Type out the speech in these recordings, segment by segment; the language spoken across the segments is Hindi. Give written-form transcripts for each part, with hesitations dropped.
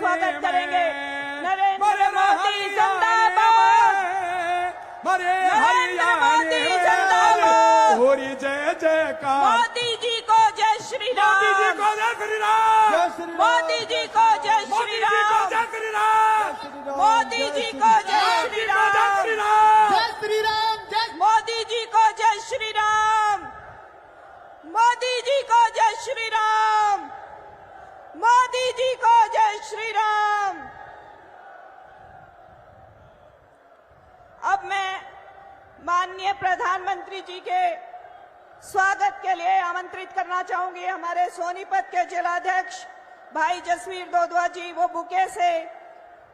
स्वागत करेंगे। नरेंद्र मोदी जिंदाबाद, नरेंद्र मोदी जिंदाबाद, होरी जय जयकार, मोदी जी को जय श्री राम, मोदी जी को जय श्री राम, मोदी जी को जय श्री राम, जय श्री राम, मोदी जी को जय श्री राम, जय श्री राम, मोदी जी को जय श्री राम, मोदी जी को जय श्री राम, मोदी जी को जय श्री राम। अब मैं माननीय प्रधानमंत्री जी के स्वागत के लिए आमंत्रित करना चाहूंगी हमारे सोनीपत के जिलाध्यक्ष भाई जसवीर दोदवा जी। वो बुके से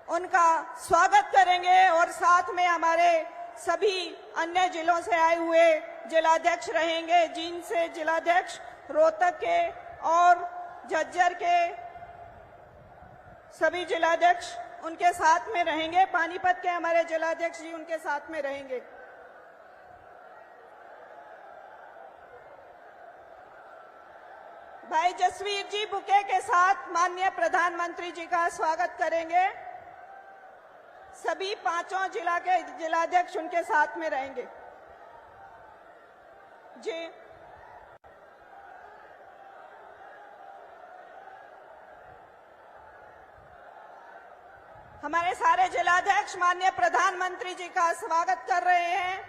उनका स्वागत करेंगे और साथ में हमारे सभी अन्य जिलों से आए हुए जिलाध्यक्ष रहेंगे, जिनसे जिलाध्यक्ष रोहतक के और झज्जर के सभी जिलाध्यक्ष उनके साथ में रहेंगे। पानीपत के हमारे जिलाध्यक्ष जी उनके साथ में रहेंगे। भाई जसवीर जी बुके के साथ माननीय प्रधानमंत्री जी का स्वागत करेंगे। सभी पांचों जिला के जिलाध्यक्ष उनके साथ में रहेंगे जी। हमारे सारे जिलाध्यक्ष माननीय प्रधानमंत्री जी का स्वागत कर रहे हैं।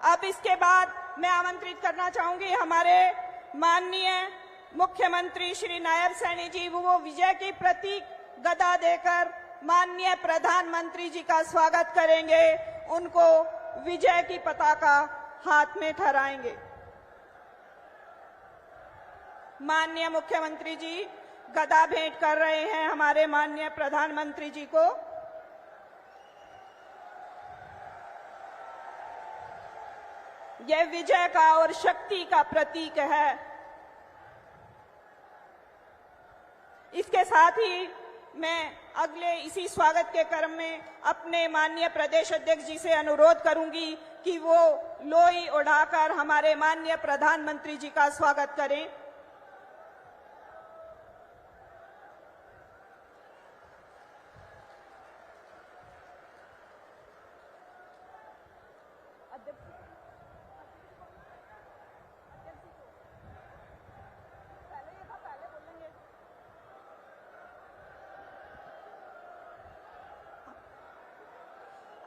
अब इसके बाद मैं आमंत्रित करना चाहूंगी हमारे माननीय मुख्यमंत्री श्री नायब सैनी जी। वो विजय की प्रतीक गदा देकर माननीय प्रधानमंत्री जी का स्वागत करेंगे, उनको विजय की पताका हाथ में ठहराएंगे। माननीय मुख्यमंत्री जी गदा भेंट कर रहे हैं हमारे माननीय प्रधानमंत्री जी को। यह विजय का और शक्ति का प्रतीक है। इसके साथ ही मैं अगले इसी स्वागत के क्रम में अपने माननीय प्रदेश अध्यक्ष जी से अनुरोध करूंगी कि वो लोई उड़ाकर हमारे माननीय प्रधानमंत्री जी का स्वागत करें।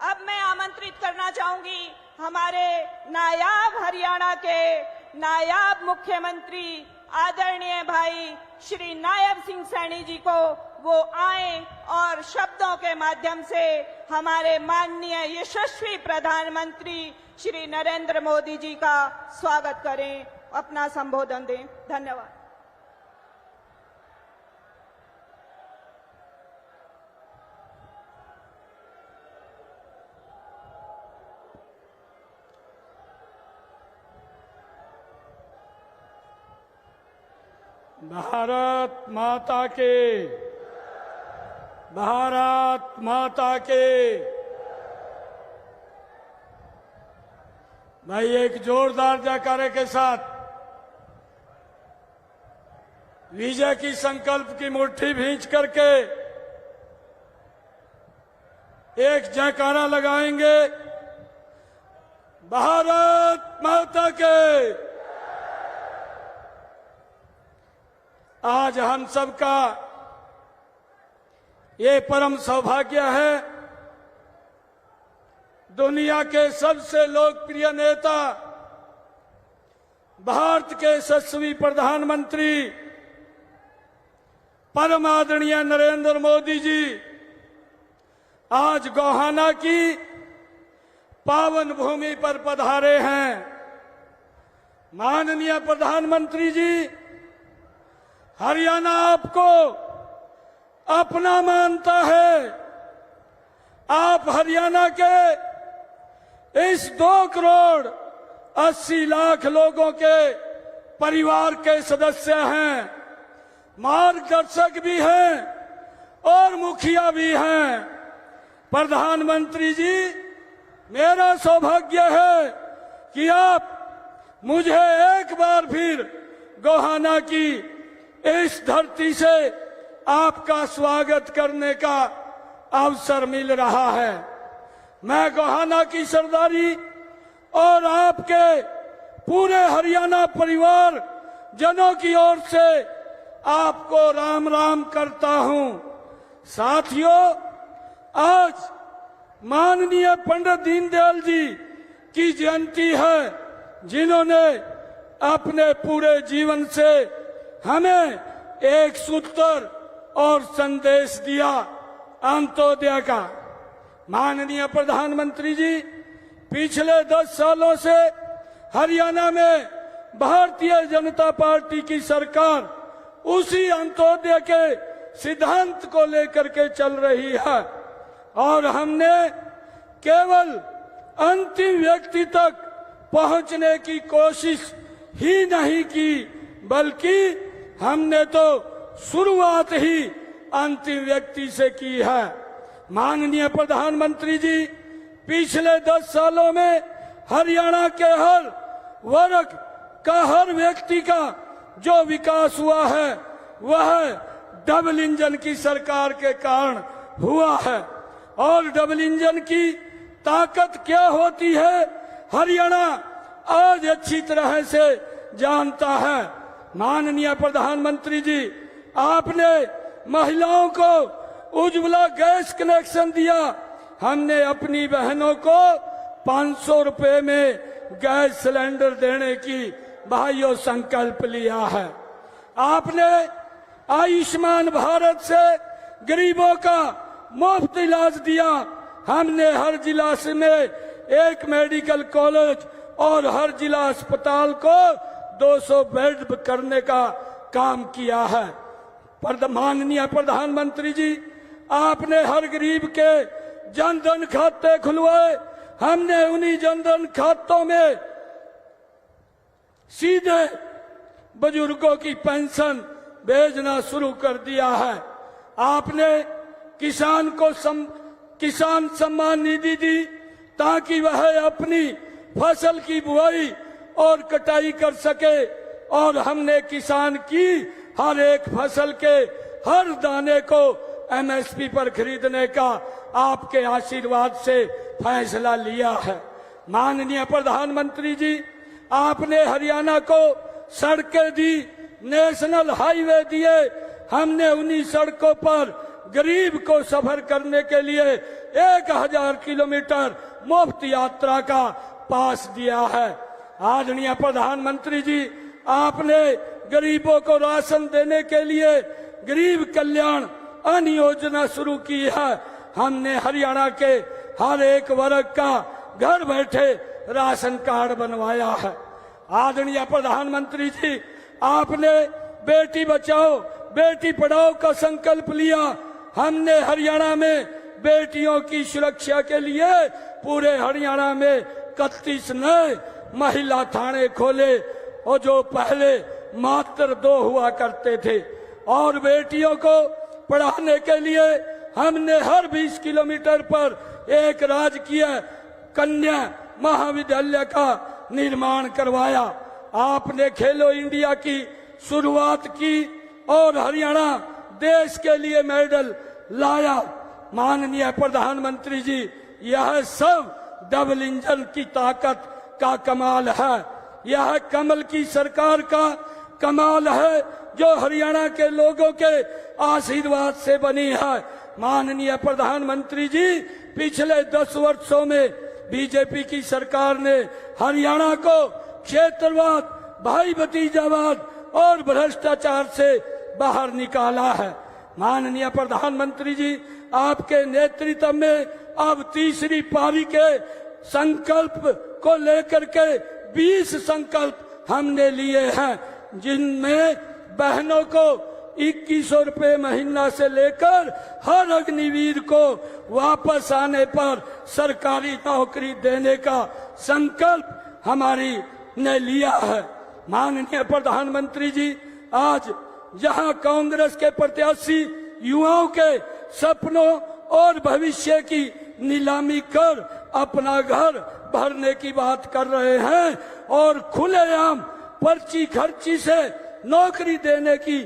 अब मैं आमंत्रित करना चाहूंगी हमारे नायाब हरियाणा के नायाब मुख्यमंत्री आदरणीय भाई श्री नायब सिंह सैनी जी को। वो आए और शब्दों के माध्यम से हमारे माननीय यशस्वी प्रधानमंत्री श्री नरेंद्र मोदी जी का स्वागत करें, अपना संबोधन दें। धन्यवाद। भारत माता के, भारत माता के। भाई एक जोरदार जयकारे के साथ विजय की संकल्प की मुट्ठी भींच करके एक जयकारा लगाएंगे। भारत माता के। आज हम सबका ये परम सौभाग्य है, दुनिया के सबसे लोकप्रिय नेता भारत के यशस्वी प्रधानमंत्री परम आदरणीय नरेंद्र मोदी जी आज गोहाना की पावन भूमि पर पधारे हैं। माननीय प्रधानमंत्री जी, हरियाणा आपको अपना मानता है। आप हरियाणा के इस 2 करोड़ 80 लाख लोगों के परिवार के सदस्य हैं, मार्गदर्शक भी हैं और मुखिया भी हैं। प्रधानमंत्री जी, मेरा सौभाग्य है कि आप मुझे एक बार फिर गोहाना की इस धरती से आपका स्वागत करने का अवसर मिल रहा है। मैं गोहाना की सरदारी और आपके पूरे हरियाणा परिवार जनों की ओर से आपको राम राम करता हूं। साथियों, आज माननीय पंडित दीनदयाल जी की जयंती है, जिन्होंने अपने पूरे जीवन से हमें एक सूत्र और संदेश दिया, अंत्योदय का। माननीय प्रधानमंत्री जी, पिछले 10 सालों से हरियाणा में भारतीय जनता पार्टी की सरकार उसी अंत्योदय के सिद्धांत को लेकर के चल रही है और हमने केवल अंतिम व्यक्ति तक पहुंचने की कोशिश ही नहीं की, बल्कि हमने तो शुरुआत ही अंतिम व्यक्ति से की है। माननीय प्रधानमंत्री जी, पिछले 10 सालों में हरियाणा के हर वर्ग का, हर व्यक्ति का जो विकास हुआ है वह डबल इंजन की सरकार के कारण हुआ है। और डबल इंजन की ताकत क्या होती है, हरियाणा आज अच्छी तरह से जानता है। माननीय प्रधानमंत्री जी, आपने महिलाओं को उज्ज्वला गैस कनेक्शन दिया। हमने अपनी बहनों को 500 रुपए में गैस सिलेंडर देने की भाइयों संकल्प लिया है। आपने आयुष्मान भारत से गरीबों का मुफ्त इलाज दिया। हमने हर जिला में एक मेडिकल कॉलेज और हर जिला अस्पताल को 200 बेड करने का काम किया है। माननीय प्रधानमंत्री जी, आपने हर गरीब के जनधन खाते खुलवाए। हमने उन्हीं जनधन खातों में सीधे बुजुर्गों की पेंशन भेजना शुरू कर दिया है। आपने किसान को किसान सम्मान निधि दी ताकि वह अपनी फसल की बुआई और कटाई कर सके, और हमने किसान की हर एक फसल के हर दाने को एमएसपी पर खरीदने का आपके आशीर्वाद से फैसला लिया है। माननीय प्रधानमंत्री जी, आपने हरियाणा को सड़कें दी, नेशनल हाईवे दिए। हमने उन्हीं सड़कों पर गरीब को सफर करने के लिए 1000 किलोमीटर मुफ्त यात्रा का पास दिया है। आदरणीय प्रधानमंत्री जी, आपने गरीबों को राशन देने के लिए गरीब कल्याण अन्न योजना शुरू की है। हमने हरियाणा के हर एक वर्ग का घर बैठे राशन कार्ड बनवाया है। आदरणीय प्रधानमंत्री जी, आपने बेटी बचाओ बेटी पढ़ाओ का संकल्प लिया। हमने हरियाणा में बेटियों की सुरक्षा के लिए पूरे हरियाणा में 31 नए महिला थाने खोले, और जो पहले मात्र 2 हुआ करते थे। और बेटियों को पढ़ाने के लिए हमने हर 20 किलोमीटर पर एक राजकीय कन्या महाविद्यालय का निर्माण करवाया। आपने खेलो इंडिया की शुरुआत की और हरियाणा देश के लिए मेडल लाया। माननीय प्रधानमंत्री जी, यह सब डबल इंजन की ताकत का कमाल है। यह कमल की सरकार का कमाल है जो हरियाणा के लोगों के आशीर्वाद से बनी है। माननीय प्रधानमंत्री जी, पिछले 10 वर्षों में बीजेपी की सरकार ने हरियाणा को क्षेत्रवाद, भाई भतीजावाद और भ्रष्टाचार से बाहर निकाला है। माननीय प्रधानमंत्री जी, आपके नेतृत्व में अब तीसरी पारी के संकल्प को लेकर के 20 संकल्प हमने लिए हैं, जिनमें बहनों को 2100 रुपए महीना से लेकर हर अग्निवीर को वापस आने पर सरकारी नौकरी देने का संकल्प हमारी ने लिया है। माननीय प्रधानमंत्री जी, आज जहां कांग्रेस के प्रत्याशी युवाओं के सपनों और भविष्य की नीलामी कर अपना घर भरने की बात कर रहे हैं और खुलेआम पर्ची खर्ची से नौकरी देने की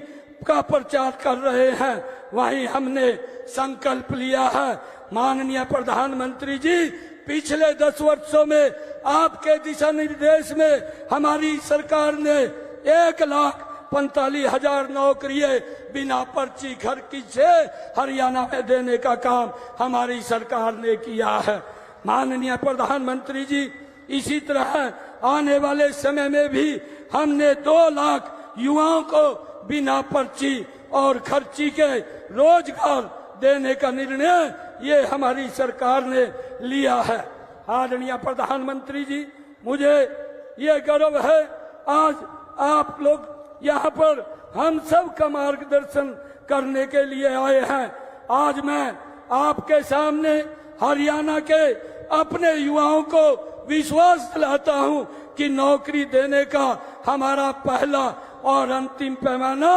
का प्रचार कर रहे हैं। वहीं हमने संकल्प लिया है, माननीय प्रधानमंत्री जी, पिछले 10 वर्षों में आपके दिशा निर्देश में हमारी सरकार ने 1,45,000 नौकरियां बिना पर्ची खर्ची से हरियाणा में देने का काम हमारी सरकार ने किया है। माननीय प्रधानमंत्री जी, इसी तरह आने वाले समय में भी हमने 2 लाख युवाओं को बिना पर्ची और खर्ची के रोजगार देने का निर्णय ये हमारी सरकार ने लिया है। आदरणीय प्रधानमंत्री जी, मुझे ये गर्व है आज आप लोग यहाँ पर हम सब का मार्गदर्शन करने के लिए आए हैं। आज मैं आपके सामने हरियाणा के अपने युवाओं को विश्वास दिलाता हूँ कि नौकरी देने का हमारा पहला और अंतिम पैमाना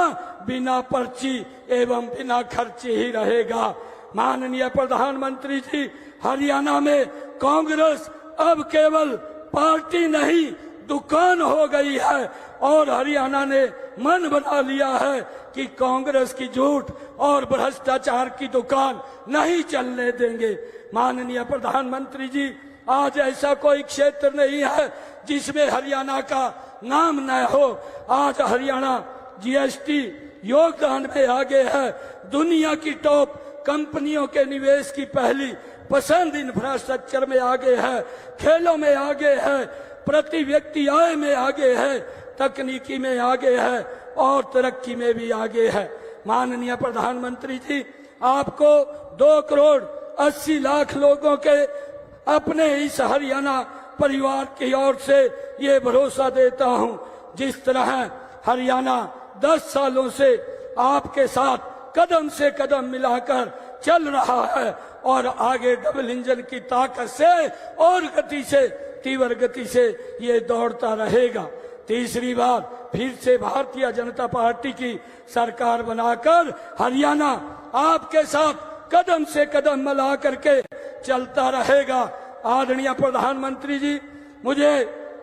बिना पर्ची एवं बिना खर्चे ही रहेगा। माननीय प्रधानमंत्री जी, हरियाणा में कांग्रेस अब केवल पार्टी नहीं दुकान हो गई है और हरियाणा ने मन बना लिया है कि कांग्रेस की झूठ और भ्रष्टाचार की दुकान नहीं चलने देंगे। माननीय प्रधानमंत्री जी, आज ऐसा कोई क्षेत्र नहीं है जिसमें हरियाणा का नाम न हो। आज हरियाणा जीएसटी योगदान में आगे है, दुनिया की टॉप कंपनियों के निवेश की पहली पसंद इंफ्रास्ट्रक्चर में आगे है, खेलों में आगे है, प्रति व्यक्ति आय में आगे है, तकनीकी में आगे है और तरक्की में भी आगे है। माननीय प्रधानमंत्री जी, आपको 2,80,00,000 लोगों के अपने इस हरियाणा परिवार की ओर से ये भरोसा देता हूँ, जिस तरह हरियाणा 10 सालों से आपके साथ कदम से कदम मिलाकर चल रहा है और आगे डबल इंजन की ताकत से और गति से, तीव्र गति से ये दौड़ता रहेगा। तीसरी बार फिर से भारतीय जनता पार्टी की सरकार बनाकर हरियाणा आपके साथ कदम से कदम मिला करके चलता रहेगा। आदरणीय प्रधानमंत्री जी, मुझे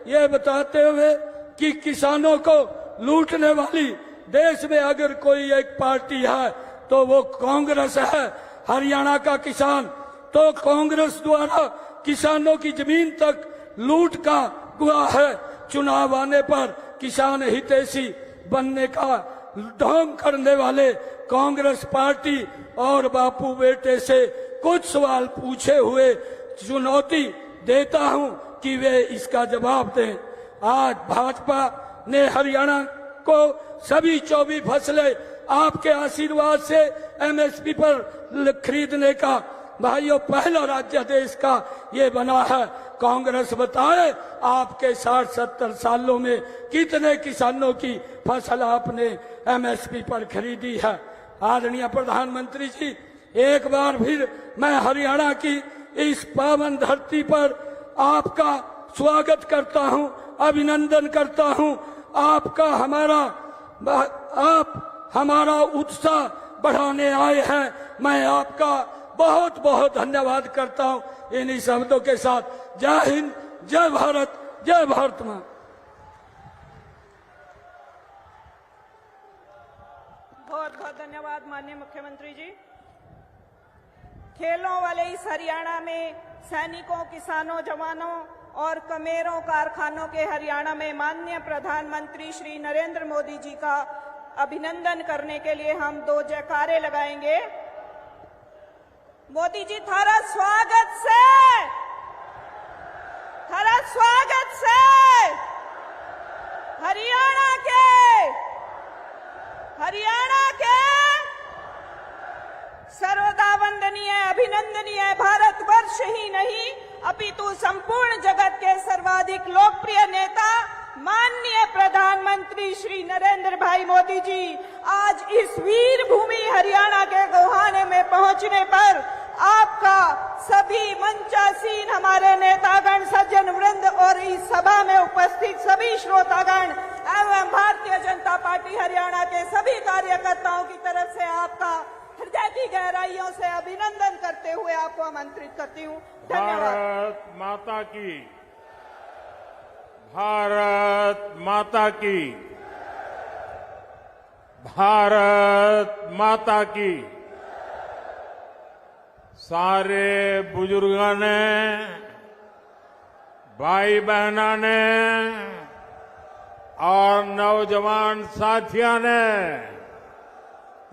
ये बताते हुए कि किसानों को लूटने वाली देश में अगर कोई एक पार्टी है तो वो कांग्रेस है। हरियाणा का किसान तो कांग्रेस द्वारा किसानों की जमीन तक लूट का गवाह है। चुनाव आने पर किसान हितैषी बनने का ढोंग करने वाले कांग्रेस पार्टी और बापू बेटे से कुछ सवाल पूछे हुए चुनौती देता हूं कि वे इसका जवाब दें। आज भाजपा ने हरियाणा को सभी 24 फसलें आपके आशीर्वाद से एमएसपी पर खरीदने का भाइयों पहला राज्य देश का ये बना है। कांग्रेस बताए आपके 60-70 सालों में कितने किसानों की फसल आपने एमएसपी पर खरीदी है। आदरणीय प्रधानमंत्री जी, एक बार फिर मैं हरियाणा की इस पावन धरती पर आपका स्वागत करता हूं, अभिनंदन करता हूं। आपका हमारा उत्साह बढ़ाने आए हैं। मैं आपका बहुत बहुत धन्यवाद करता हूं। इन्हीं शब्दों के साथ जय हिंद, जय भारत, जय भारत मां। बहुत बहुत धन्यवाद माननीय मुख्यमंत्री जी। खेलों वाले इस हरियाणा में सैनिकों, किसानों, जवानों और कमेरों कारखानों के हरियाणा में माननीय प्रधानमंत्री श्री नरेंद्र मोदी जी का अभिनंदन करने के लिए हम 2 जयकारे लगाएंगे। मोदी जी, थारा स्वागत से हरियाणा के सर्वदा वंदनीय, अभिनंदनीय भारतवर्ष ही नहीं अपितु संपूर्ण जगत के सर्वाधिक लोकप्रिय नेता माननीय प्रधानमंत्री श्री नरेंद्र भाई मोदी जी आज इस वीर भूमि हरियाणा के गोहाने में पहुंचने पर आपका सभी मंचासीन हमारे नेतागण, सज्जन वृंद और इस सभा में उपस्थित सभी श्रोतागण एवं भारतीय जनता पार्टी हरियाणा के सभी कार्यकर्ताओं की तरफ से आपका हृदय की गहराइयों से अभिनंदन करते हुए आपको आमंत्रित करती हूँ। धन्यवाद। भारत माता की भारत माता की, भारत माता की। सारे बुजुर्गों ने, भाई बहना ने और नौजवान साथियों ने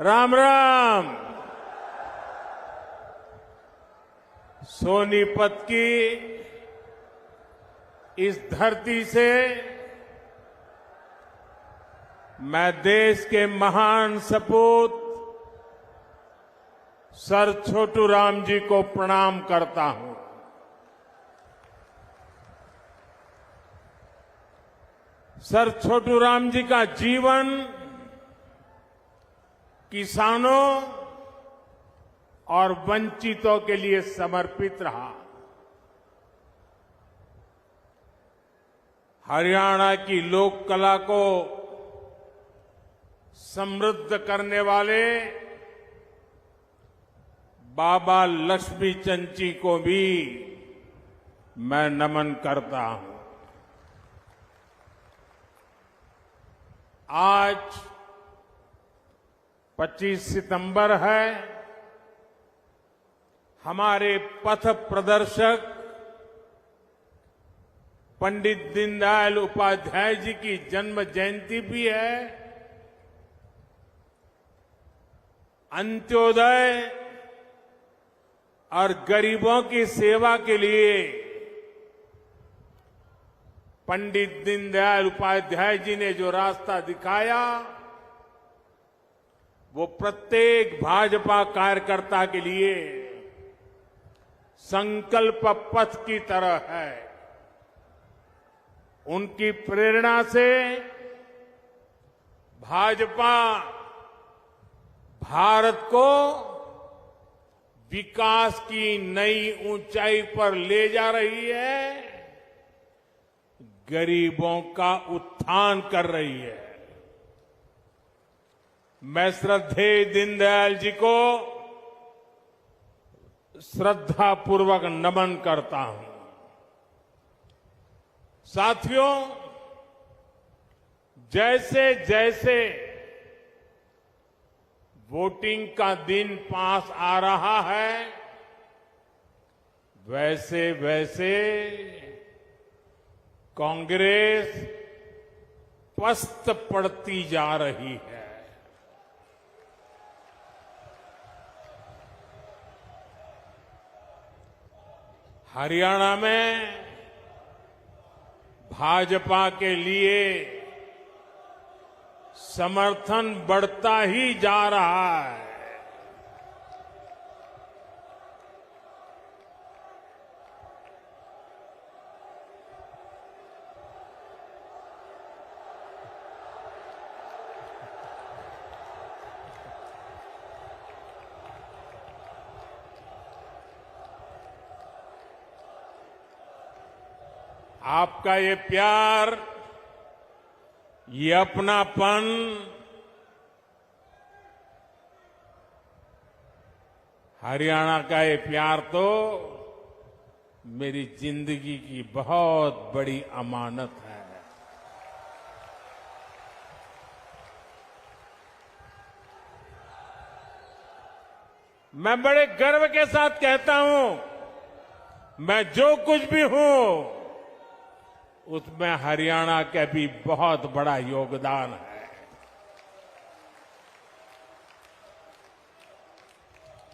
राम राम। सोनीपत की इस धरती से मैं देश के महान सपूत सर छोटू राम जी को प्रणाम करता हूं। सर छोटू राम जी का जीवन किसानों और वंचितों के लिए समर्पित रहा। हरियाणा की लोक कला को समृद्ध करने वाले बाबा लक्ष्मी चंद जी को भी मैं नमन करता हूं। आज 25 सितंबर है। हमारे पथ प्रदर्शक पंडित दीनदयाल उपाध्याय जी की जन्म जयंती भी है। अंत्योदय और गरीबों की सेवा के लिए पंडित दीनदयाल उपाध्याय जी ने जो रास्ता दिखाया, वो प्रत्येक भाजपा कार्यकर्ता के लिए संकल्प पथ की तरह है। उनकी प्रेरणा से भाजपा भारत को विकास की नई ऊंचाई पर ले जा रही है, गरीबों का उत्थान कर रही है। मैं श्रद्धेय दीनदयाल जी को श्रद्धापूर्वक नमन करता हूं। साथियों, जैसे जैसे वोटिंग का दिन पास आ रहा है, वैसे वैसे कांग्रेस पस्त पड़ती जा रही है। हरियाणा में भाजपा के लिए समर्थन बढ़ता ही जा रहा है। आपका ये प्यार, ये अपनापन हरियाणा का ये प्यार तो मेरी जिंदगी की बहुत बड़ी अमानत है। मैं बड़े गर्व के साथ कहता हूं, मैं जो कुछ भी हूं उसमें हरियाणा का भी बहुत बड़ा योगदान है।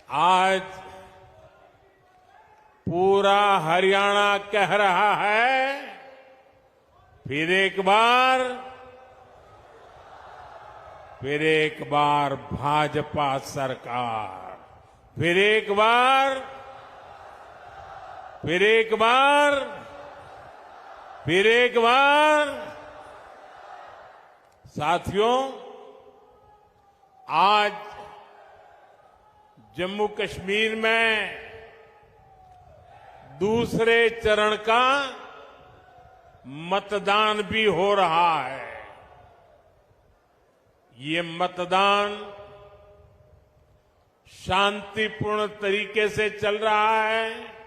आज पूरा हरियाणा कह रहा है, फिर एक बार भाजपा सरकार, फिर एक बार। साथियों, आज जम्मू कश्मीर में दूसरे चरण का मतदान भी हो रहा है। ये मतदान शांतिपूर्ण तरीके से चल रहा है।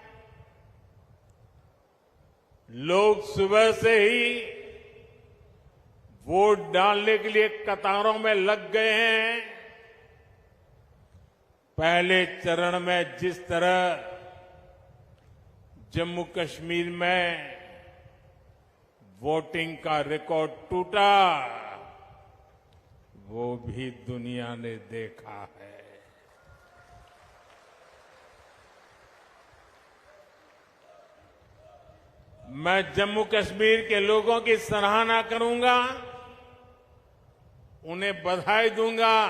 लोग सुबह से ही वोट डालने के लिए कतारों में लग गए हैं। पहले चरण में जिस तरह जम्मू कश्मीर में वोटिंग का रिकॉर्ड टूटा, वो भी दुनिया ने देखा है। मैं जम्मू कश्मीर के लोगों की सराहना करूंगा, उन्हें बधाई दूंगा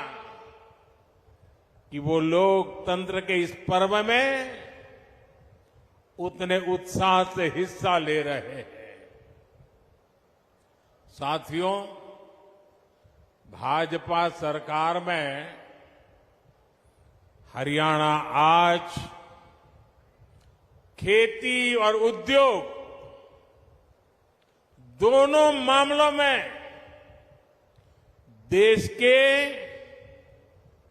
कि वो लोकतंत्र के इस पर्व में उतने उत्साह से हिस्सा ले रहे हैं। साथियों, भाजपा सरकार में हरियाणा आज खेती और उद्योग दोनों मामलों में देश के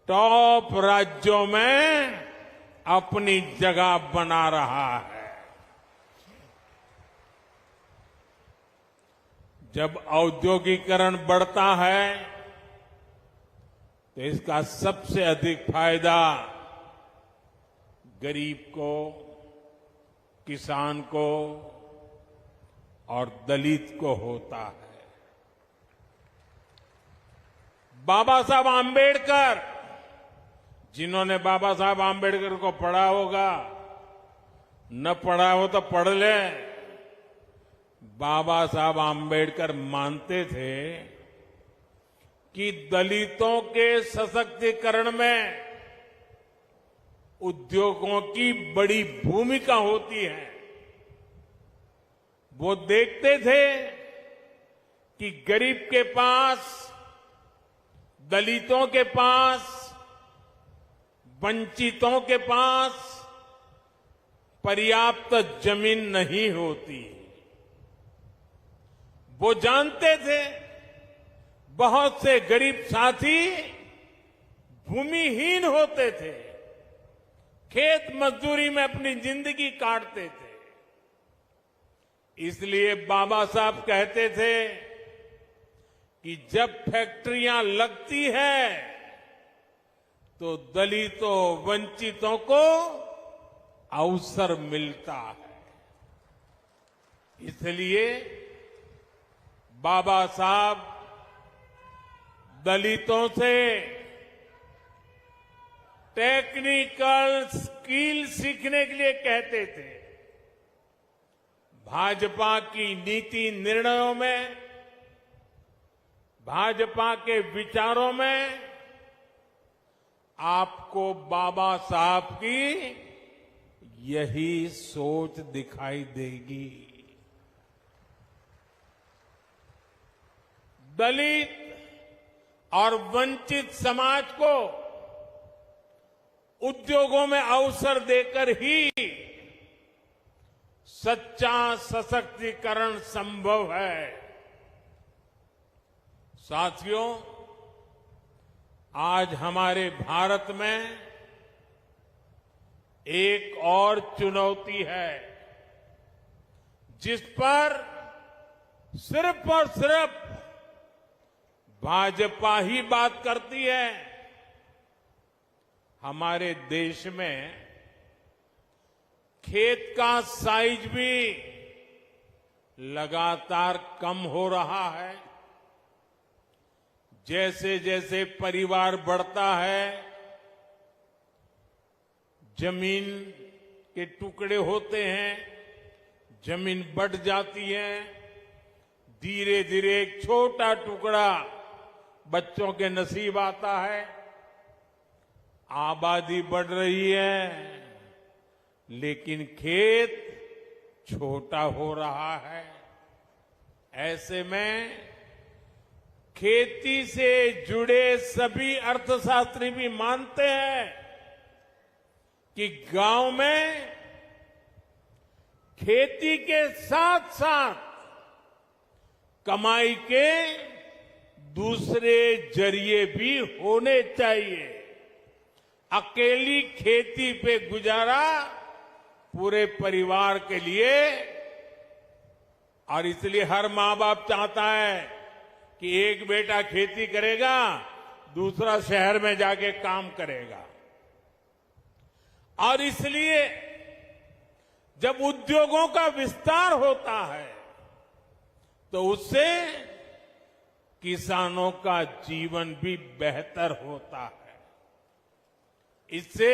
टॉप राज्यों में अपनी जगह बना रहा है। जब औद्योगिकरण बढ़ता है तो इसका सबसे अधिक फायदा गरीब को, किसान को और दलित को होता है। बाबा साहब आम्बेडकर, जिन्होंने बाबा साहब आम्बेडकर को पढ़ा होगा, न पढ़ा हो तो पढ़ ले। बाबा साहब आम्बेडकर मानते थे कि दलितों के सशक्तिकरण में उद्योगों की बड़ी भूमिका होती है। वो देखते थे कि गरीब के पास, दलितों के पास, वंचितों के पास पर्याप्त जमीन नहीं होती। वो जानते थे बहुत से गरीब साथी भूमिहीन होते थे, खेत मजदूरी में अपनी जिंदगी काटते थे। इसलिए बाबा साहब कहते थे कि जब फैक्ट्रियां लगती है तो दलितों, वंचितों को अवसर मिलता है। इसलिए बाबा साहब दलितों से टेक्निकल स्किल सीखने के लिए कहते थे। भाजपा की नीति निर्णयों में, भाजपा के विचारों में आपको बाबा साहब की यही सोच दिखाई देगी। दलित और वंचित समाज को उद्योगों में अवसर देकर ही सच्चा सशक्तिकरण संभव है। साथियों, आज हमारे भारत में एक और चुनौती है जिस पर सिर्फ और सिर्फ भाजपा ही बात करती है। हमारे देश में खेत का साइज भी लगातार कम हो रहा है। जैसे जैसे परिवार बढ़ता है, जमीन के टुकड़े होते हैं, जमीन बढ़ जाती है। धीरे धीरे एक छोटा टुकड़ा बच्चों के नसीब आता है। आबादी बढ़ रही है, लेकिन खेत छोटा हो रहा है। ऐसे में खेती से जुड़े सभी अर्थशास्त्री भी मानते हैं कि गांव में खेती के साथ साथ कमाई के दूसरे जरिए भी होने चाहिए। अकेली खेती पे गुजारा पूरे परिवार के लिए, और इसलिए हर मां बाप चाहता है कि एक बेटा खेती करेगा, दूसरा शहर में जाके काम करेगा। और इसलिए जब उद्योगों का विस्तार होता है तो उससे किसानों का जीवन भी बेहतर होता है। इससे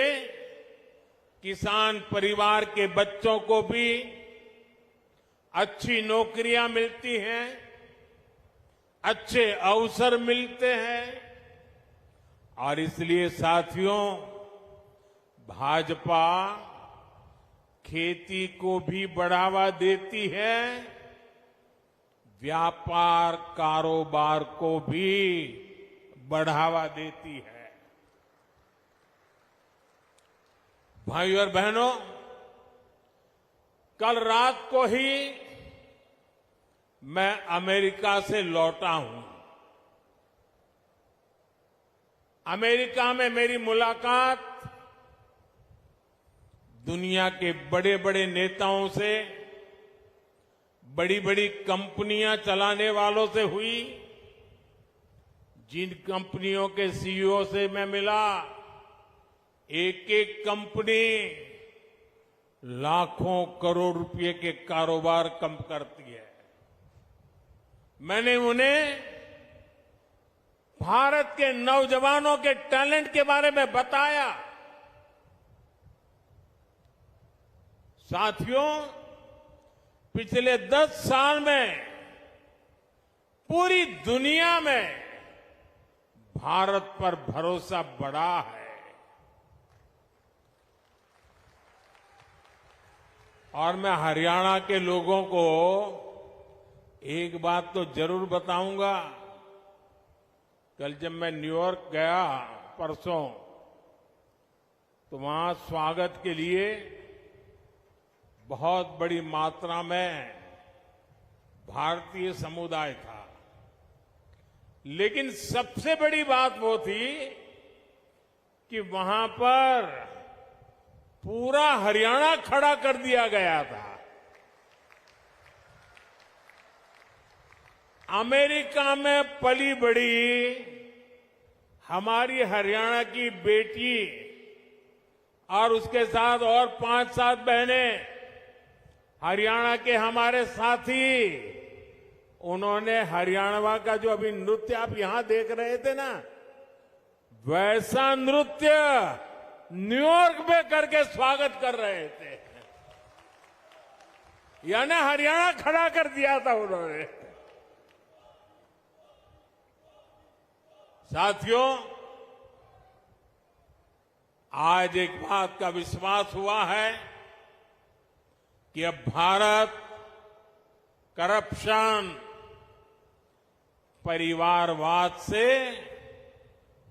किसान परिवार के बच्चों को भी अच्छी नौकरियां मिलती हैं, अच्छे अवसर मिलते हैं। और इसलिए साथियों, भाजपा खेती को भी बढ़ावा देती है, व्यापार कारोबार को भी बढ़ावा देती है। भाइयों और बहनों, कल रात को ही मैं अमेरिका से लौटा हूं। अमेरिका में मेरी मुलाकात दुनिया के बड़े बड़े नेताओं से, बड़ी बड़ी कंपनियां चलाने वालों से हुई। जिन कंपनियों के सीईओ से मैं मिला, एक एक कंपनी लाखों करोड़ रुपए के कारोबार कम करती है। मैंने उन्हें भारत के नौजवानों के टैलेंट के बारे में बताया। साथियों, पिछले 10 साल में पूरी दुनिया में भारत पर भरोसा बढ़ा है। और मैं हरियाणा के लोगों को एक बात तो जरूर बताऊंगा। कल जब मैं न्यूयॉर्क गया परसों, तो वहां स्वागत के लिए बहुत बड़ी मात्रा में भारतीय समुदाय था। लेकिन सबसे बड़ी बात वो थी कि वहां पर पूरा हरियाणा खड़ा कर दिया गया था। अमेरिका में पली बड़ी हमारी हरियाणा की बेटी और उसके साथ और 5-7 बहनें, हरियाणा के हमारे साथी, उन्होंने हरियाणा का जो अभी नृत्य आप यहां देख रहे थे ना, वैसा नृत्य न्यूयॉर्क में करके स्वागत कर रहे थे। यानी हरियाणा खड़ा कर दिया था उन्होंने। साथियों, आज एक बात का विश्वास हुआ है कि अब भारत करप्शन, परिवारवाद से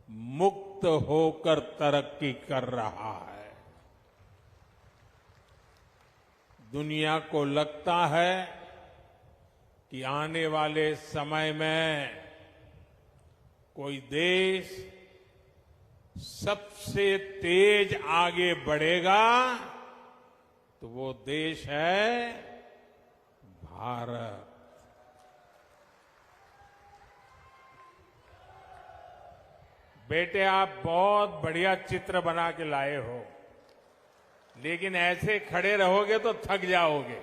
मुक्त होकर तरक्की कर रहा है। दुनिया को लगता है कि आने वाले समय में कोई देश सबसे तेज आगे बढ़ेगा तो वो देश है भारत। बेटे, आप बहुत बढ़िया चित्र बना के लाए हो, लेकिन ऐसे खड़े रहोगे तो थक जाओगे।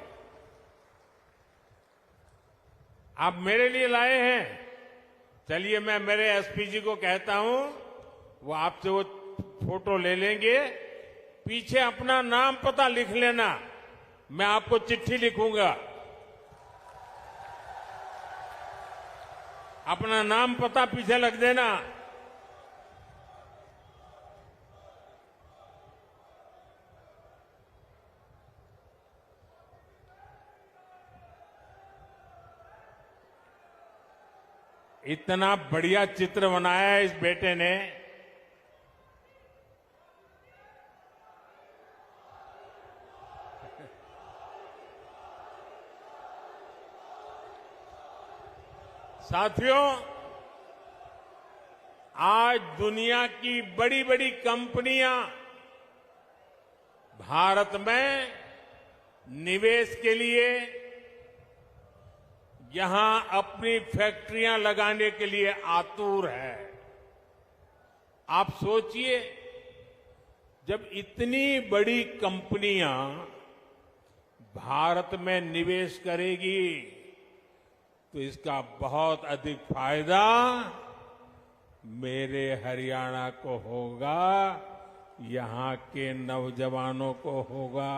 आप मेरे लिए लाए हैं। चलिए, मैं मेरे एसपी जी को कहता हूं, वो आपसे वो फोटो ले लेंगे। पीछे अपना नाम पता लिख लेना, मैं आपको चिट्ठी लिखूंगा। अपना नाम पता पीछे लिख देना। इतना बढ़िया चित्र बनाया है इस बेटे ने। साथियों, आज दुनिया की बड़ी बड़ी कंपनियां भारत में निवेश के लिए यहां अपनी फैक्ट्रियां लगाने के लिए आतुर है। आप सोचिए, जब इतनी बड़ी कंपनियां भारत में निवेश करेगी तो इसका बहुत अधिक फायदा मेरे हरियाणा को होगा, यहां के नौजवानों को होगा,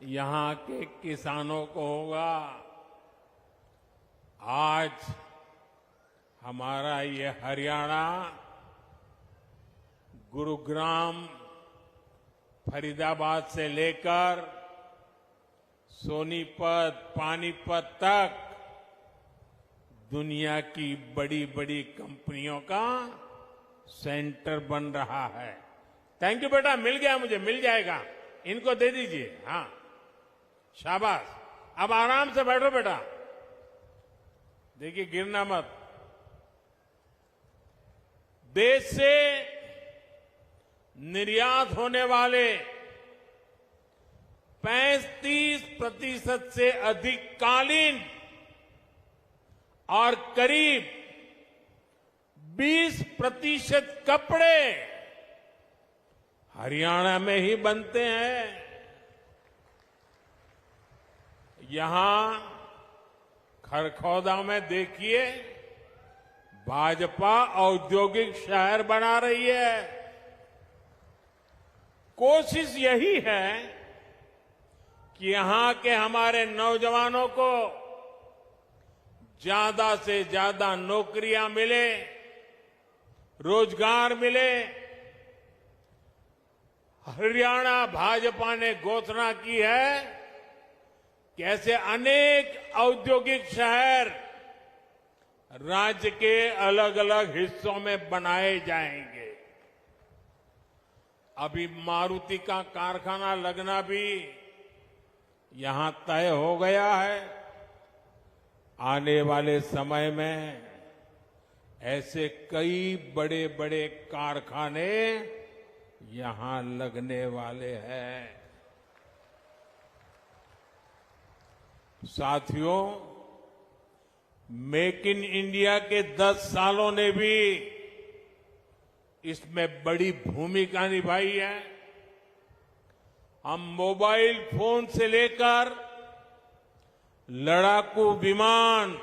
यहां के किसानों को होगा। आज हमारा ये हरियाणा गुरुग्राम, फरीदाबाद से लेकर सोनीपत, पानीपत तक दुनिया की बड़ी बड़ी कंपनियों का सेंटर बन रहा है। थैंक यू बेटा, मिल गया मुझे, मिल जाएगा, इनको दे दीजिए। हाँ, शाबाश। अब आराम से बैठो बेटा, देखिए गिरना मत। देश से निर्यात होने वाले 35% से अधिक कालीन और करीब 20% कपड़े हरियाणा में ही बनते हैं। यहां खरखौदा में देखिए, भाजपा औद्योगिक शहर बना रही है। कोशिश यही है कि यहां के हमारे नौजवानों को ज्यादा से ज्यादा नौकरियां मिले, रोजगार मिले। हरियाणा भाजपा ने घोषणा की है कि ऐसे अनेक औद्योगिक शहर राज्य के अलग अलग हिस्सों में बनाए जाएंगे। अभी मारुति का कारखाना लगना भी यहां तय हो गया है। आने वाले समय में ऐसे कई बड़े बड़े कारखाने यहां लगने वाले हैं। साथियों, मेक इन इंडिया के 10 सालों ने भी इसमें बड़ी भूमिका निभाई है। हम मोबाइल फोन से लेकर लड़ाकू विमान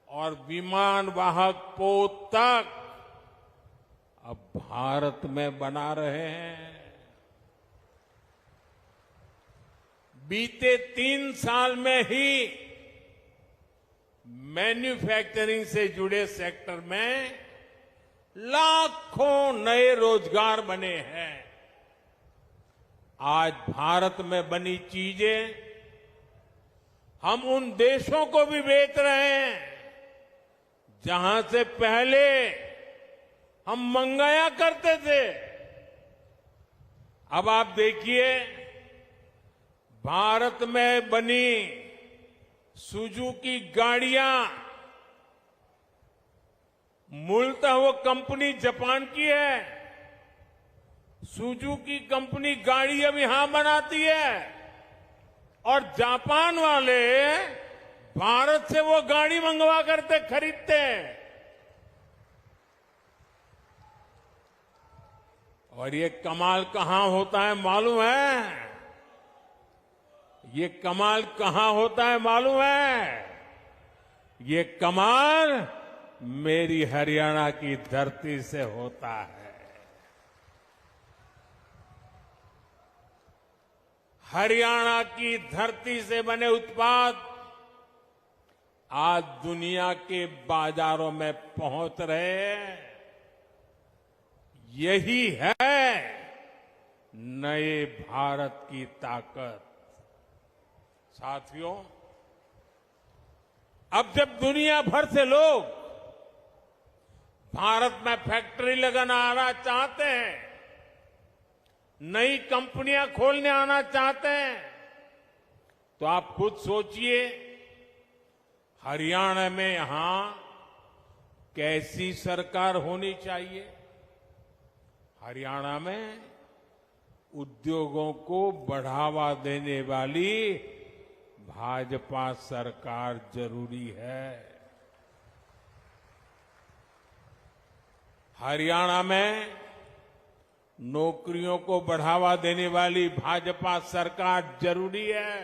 और विमान वाहक पोत तक अब भारत में बना रहे हैं। बीते 3 साल में ही मैन्युफैक्चरिंग से जुड़े सेक्टर में लाखों नए रोजगार बने हैं। आज भारत में बनी चीजें हम उन देशों को भी बेच रहे हैं जहां से पहले हम मंगाया करते थे। अब आप देखिए, भारत में बनी सुजुकी गाड़ियां, मूलतः वो कंपनी जापान की है। सुजुकी कंपनी गाड़ी अब यहां बनाती है और जापान वाले भारत से वो गाड़ी मंगवा करते खरीदते हैं। और ये कमाल कहां होता है मालूम है? ये कमाल कहां होता है मालूम है? ये कमाल मेरी हरियाणा की धरती से होता है। हरियाणा की धरती से बने उत्पाद आज दुनिया के बाजारों में पहुंच रहे हैं। यही है नए भारत की ताकत। साथियों, अब जब दुनिया भर से लोग भारत में फैक्ट्री लगाना चाहते हैं, नई कंपनियां खोलने आना चाहते हैं, तो आप खुद सोचिए हरियाणा में यहां कैसी सरकार होनी चाहिए। हरियाणा में उद्योगों को बढ़ावा देने वाली भाजपा सरकार जरूरी है। हरियाणा में नौकरियों को बढ़ावा देने वाली भाजपा सरकार जरूरी है,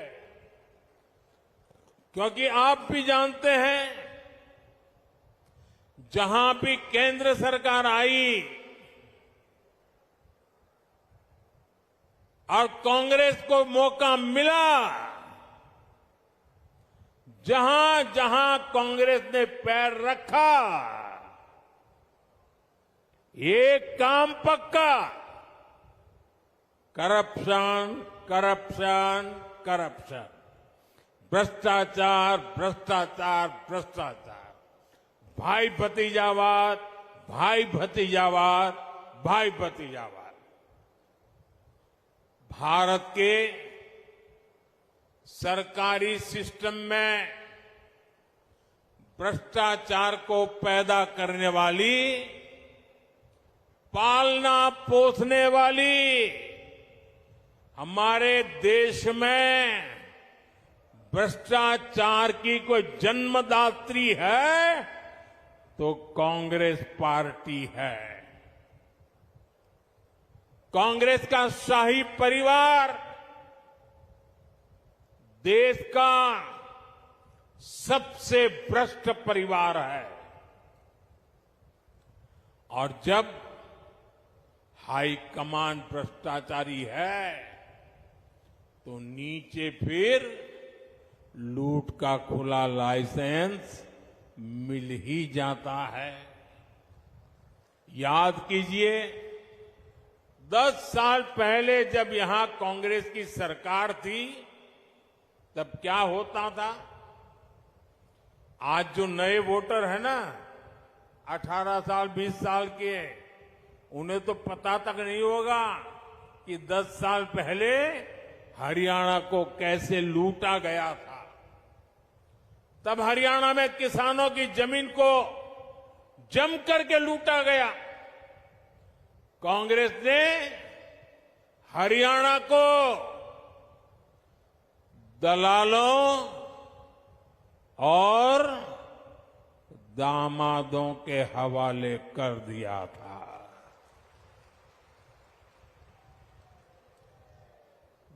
क्योंकि आप भी जानते हैं जहां भी केंद्र सरकार आई और कांग्रेस को मौका मिला, जहां जहां कांग्रेस ने पैर रखा, एक काम पक्का, करप्शन, करप्शन, करप्शन, भ्रष्टाचार, भ्रष्टाचार, भ्रष्टाचार, भाई भतीजावाद, भाई भतीजावाद, भाई भतीजावाद। भारत के सरकारी सिस्टम में भ्रष्टाचार को पैदा करने वाली, पालना पोसने वाली, हमारे देश में भ्रष्टाचार की कोई जन्मदात्री है तो कांग्रेस पार्टी है। कांग्रेस का शाही परिवार देश का सबसे भ्रष्ट परिवार है, और जब हाईकमान भ्रष्टाचारी है तो नीचे फिर लूट का खुला लाइसेंस मिल ही जाता है। याद कीजिए, 10 साल पहले जब यहां कांग्रेस की सरकार थी तब क्या होता था। आज जो नए वोटर है ना, 18 साल 20 साल के, उन्हें तो पता तक नहीं होगा कि 10 साल पहले हरियाणा को कैसे लूटा गया था। तब हरियाणा में किसानों की जमीन को जम करके लूटा गया। कांग्रेस ने हरियाणा को दलालों और दामादों के हवाले कर दिया था।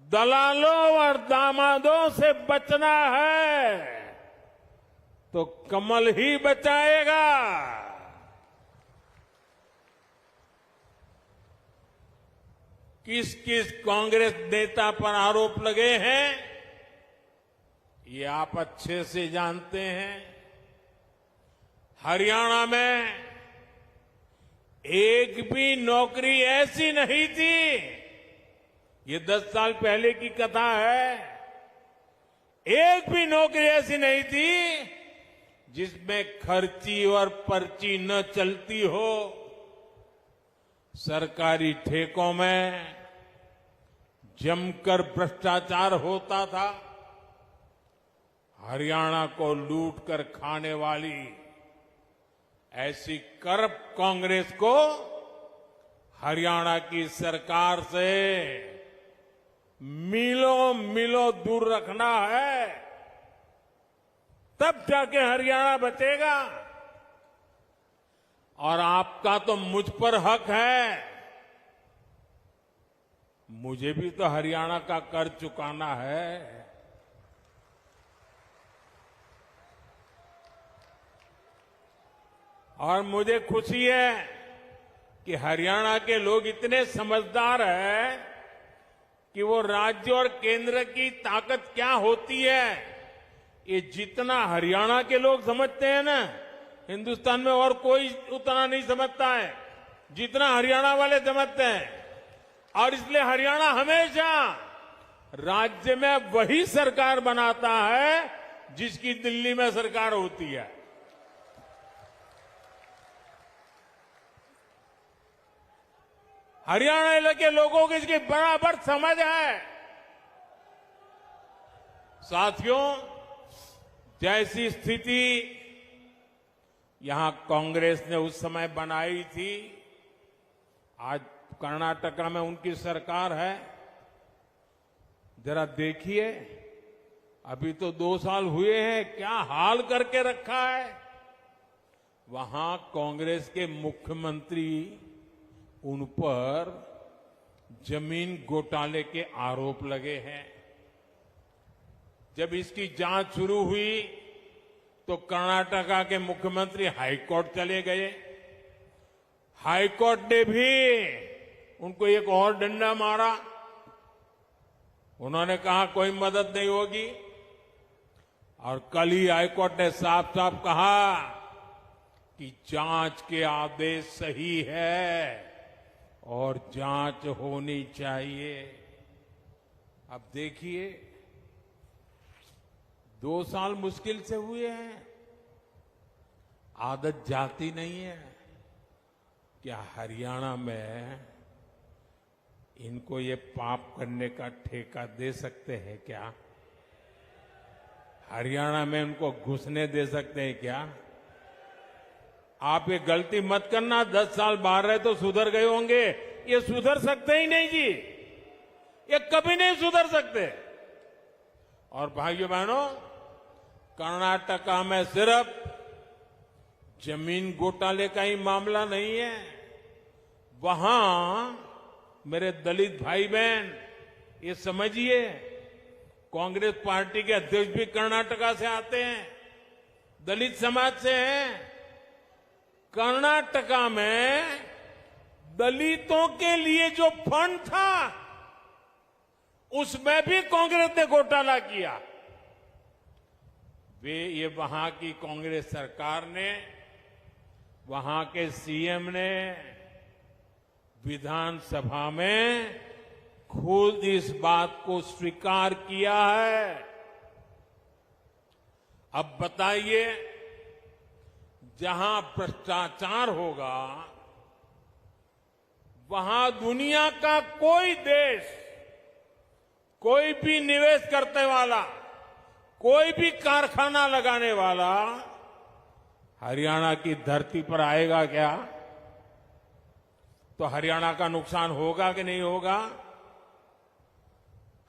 दलालों और दामादों से बचना है तो कमल ही बचाएगा। किस किस कांग्रेस नेता पर आरोप लगे हैं ये आप अच्छे से जानते हैं। हरियाणा में एक भी नौकरी ऐसी नहीं थी, ये 10 साल पहले की कथा है, एक भी नौकरी ऐसी नहीं थी जिसमें खर्ची और पर्ची न चलती हो। सरकारी ठेकों में जमकर भ्रष्टाचार होता था। हरियाणा को लूट कर खाने वाली ऐसी करप्ट कांग्रेस को हरियाणा की सरकार से मीलों मीलों दूर रखना है, तब जाके हरियाणा बचेगा। और आपका तो मुझ पर हक है, मुझे भी तो हरियाणा का कर चुकाना है। और मुझे खुशी है कि हरियाणा के लोग इतने समझदार हैं कि वो राज्य और केंद्र की ताकत क्या होती है ये जितना हरियाणा के लोग समझते हैं ना, हिंदुस्तान में और कोई उतना नहीं समझता है जितना हरियाणा वाले समझते हैं। और इसलिए हरियाणा हमेशा राज्य में वही सरकार बनाता है जिसकी दिल्ली में सरकार होती है। हरियाणा के लोगों को इसकी बराबर समझ है। साथियों, जैसी स्थिति यहां कांग्रेस ने उस समय बनाई थी, आज कर्नाटका में उनकी सरकार है, जरा देखिए, अभी तो 2 साल हुए हैं, क्या हाल करके रखा है। वहां कांग्रेस के मुख्यमंत्री उन पर जमीन घोटाले के आरोप लगे हैं। जब इसकी जांच शुरू हुई तो कर्नाटका के मुख्यमंत्री हाईकोर्ट चले गए। हाईकोर्ट ने भी उनको एक और डंडा मारा। उन्होंने कहा कोई मदद नहीं होगी, और कल ही हाईकोर्ट ने साफ साफ कहा कि जांच के आदेश सही है और जांच होनी चाहिए। अब देखिए, 2 साल मुश्किल से हुए हैं, आदत जाती नहीं है। क्या हरियाणा में इनको ये पाप करने का ठेका दे सकते हैं क्या? हरियाणा में उनको घुसने दे सकते हैं क्या? आप ये गलती मत करना, 10 साल बाहर रहे तो सुधर गए होंगे, ये सुधर सकते ही नहीं जी, ये कभी नहीं सुधर सकते। और भाइयों बहनों, कर्नाटका में सिर्फ जमीन घोटाले का ही मामला नहीं है, वहां मेरे दलित भाई बहन ये समझिए, कांग्रेस पार्टी के अध्यक्ष भी कर्नाटका से आते हैं, दलित समाज से हैं। कर्नाटका में दलितों के लिए जो फंड था उसमें भी कांग्रेस ने घोटाला किया। ये वहां की कांग्रेस सरकार ने, वहां के सीएम ने विधानसभा में खुद इस बात को स्वीकार किया है। अब बताइए, जहां भ्रष्टाचार होगा वहां दुनिया का कोई देश, कोई भी निवेश करने वाला, कोई भी कारखाना लगाने वाला हरियाणा की धरती पर आएगा क्या? तो हरियाणा का नुकसान होगा कि नहीं होगा?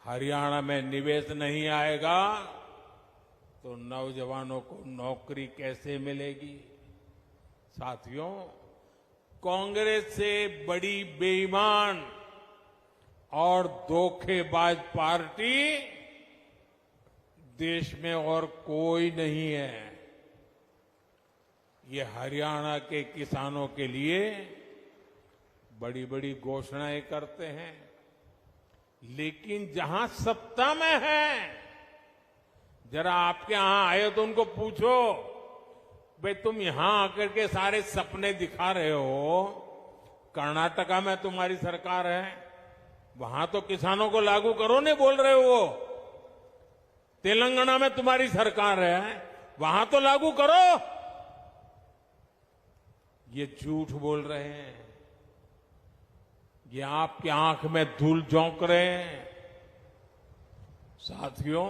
हरियाणा में निवेश नहीं आएगा तो नौजवानों को नौकरी कैसे मिलेगी? साथियों, कांग्रेस से बड़ी बेईमान और धोखेबाज पार्टी देश में और कोई नहीं है। ये हरियाणा के किसानों के लिए बड़ी बड़ी घोषणाएं करते हैं, लेकिन जहां सत्ता में है, जरा आपके यहां आए तो उनको पूछो, भाई तुम यहां आकर के सारे सपने दिखा रहे हो, कर्नाटका में तुम्हारी सरकार है, वहां तो किसानों को लागू करो नहीं बोल रहे हो। तेलंगाना में तुम्हारी सरकार है, वहां तो लागू करो। ये झूठ बोल रहे हैं, ये आपकी आंख में धूल झोंक रहे हैं। साथियों,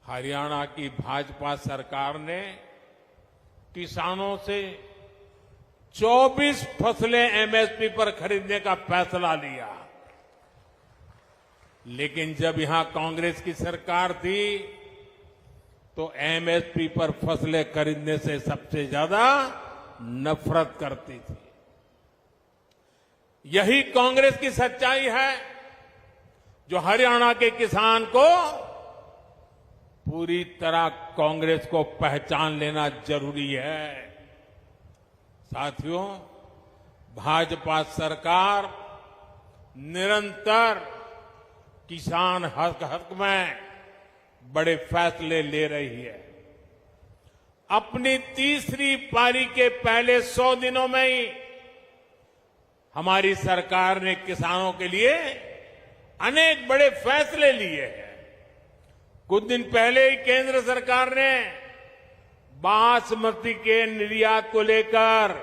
हरियाणा की भाजपा सरकार ने किसानों से 24 फसलें एमएसपी पर खरीदने का फैसला लिया, लेकिन जब यहां कांग्रेस की सरकार थी तो एमएसपी पर फसलें खरीदने से सबसे ज्यादा नफरत करती थी। यही कांग्रेस की सच्चाई है जो हरियाणा के किसान को पूरी तरह कांग्रेस को पहचान लेना जरूरी है। साथियों, भाजपा सरकार निरंतर किसान हक में बड़े फैसले ले रही है। अपनी तीसरी पारी के पहले 100 दिनों में ही हमारी सरकार ने किसानों के लिए अनेक बड़े फैसले लिए हैं। कुछ दिन पहले ही केंद्र सरकार ने बासमती के निर्यात को लेकर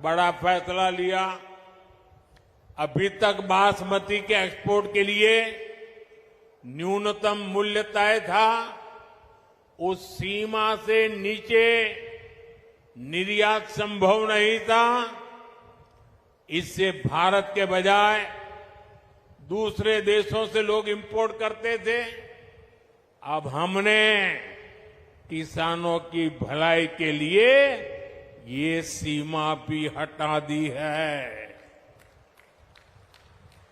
बड़ा फैसला लिया। अभी तक बासमती के एक्सपोर्ट के लिए न्यूनतम मूल्य तय था, उस सीमा से नीचे निर्यात संभव नहीं था। इससे भारत के बजाय दूसरे देशों से लोग इंपोर्ट करते थे। अब हमने किसानों की भलाई के लिए ये सीमा भी हटा दी है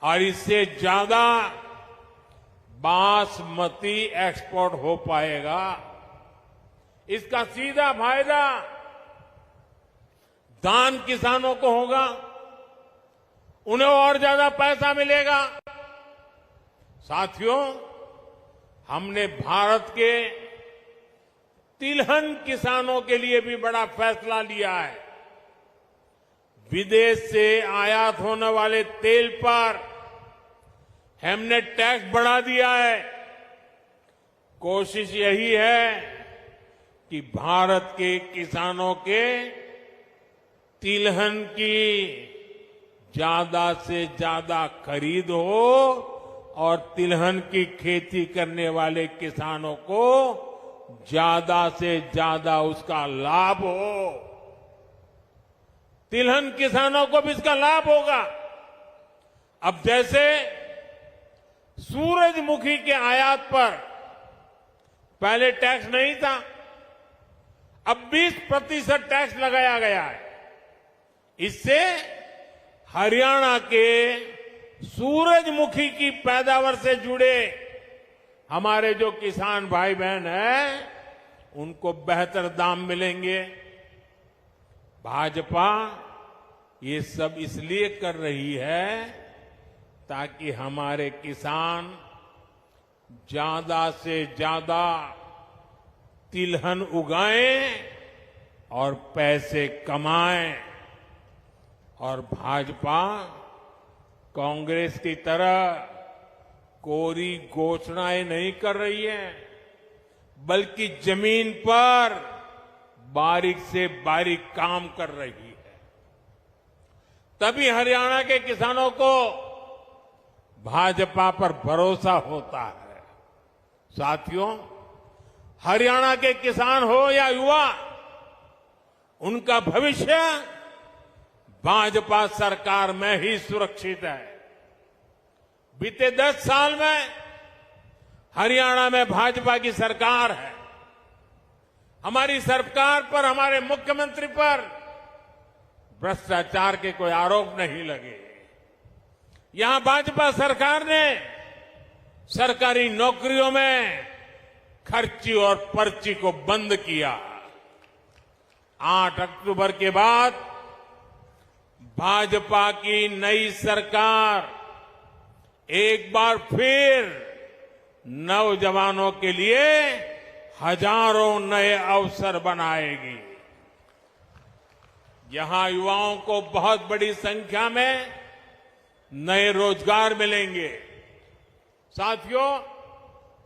और इससे ज्यादा बासमती एक्सपोर्ट हो पाएगा। इसका सीधा फायदा धान किसानों को होगा, उन्हें और ज्यादा पैसा मिलेगा। साथियों, हमने भारत के तिलहन किसानों के लिए भी बड़ा फैसला लिया है। विदेश से आयात होने वाले तेल पर हमने टैक्स बढ़ा दिया है। कोशिश यही है कि भारत के किसानों के तिलहन की ज्यादा से ज्यादा खरीद हो और तिलहन की खेती करने वाले किसानों को ज्यादा से ज्यादा उसका लाभ हो। तिलहन किसानों को भी इसका लाभ होगा। अब जैसे सूरजमुखी के आयात पर पहले टैक्स नहीं था, अब 20% टैक्स लगाया गया है। इससे हरियाणा के सूरजमुखी की पैदावार से जुड़े हमारे जो किसान भाई बहन हैं, उनको बेहतर दाम मिलेंगे। भाजपा ये सब इसलिए कर रही है ताकि हमारे किसान ज्यादा से ज्यादा तिलहन उगाएं और पैसे कमाएं। और भाजपा कांग्रेस की तरह कोरी घोषणाएं नहीं कर रही है, बल्कि जमीन पर बारीक से बारीक काम कर रही है। तभी हरियाणा के किसानों को भाजपा पर भरोसा होता है। साथियों, हरियाणा के किसान हो या युवा, उनका भविष्य भाजपा सरकार में ही सुरक्षित है। बीते 10 साल में हरियाणा में भाजपा की सरकार है। हमारी सरकार पर, हमारे मुख्यमंत्री पर भ्रष्टाचार के कोई आरोप नहीं लगे। यहां भाजपा सरकार ने सरकारी नौकरियों में खर्ची और पर्ची को बंद किया। 8 अक्टूबर के बाद भाजपा की नई सरकार एक बार फिर नौजवानों के लिए हजारों नए अवसर बनाएगी। यहां युवाओं को बहुत बड़ी संख्या में नए रोजगार मिलेंगे। साथियों,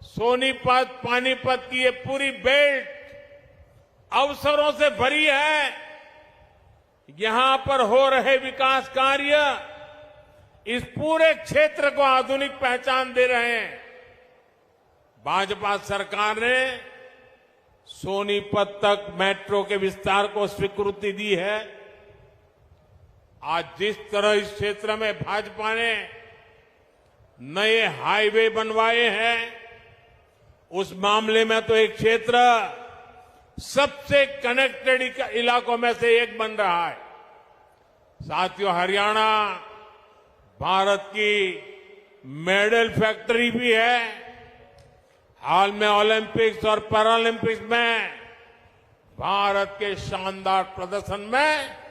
सोनीपत, पानीपत की ये पूरी बेल्ट अवसरों से भरी है। यहां पर हो रहे विकास कार्य इस पूरे क्षेत्र को आधुनिक पहचान दे रहे हैं। भाजपा सरकार ने सोनीपत तक मेट्रो के विस्तार को स्वीकृति दी है। आज जिस तरह इस क्षेत्र में भाजपा ने नए हाईवे बनवाए हैं, उस मामले में तो एक क्षेत्र सबसे कनेक्टेड इलाकों में से एक बन रहा है। साथियों, हरियाणा भारत की मेडल फैक्ट्री भी है। हाल में ओलंपिक्स और पैरालंपिक्स में भारत के शानदार प्रदर्शन में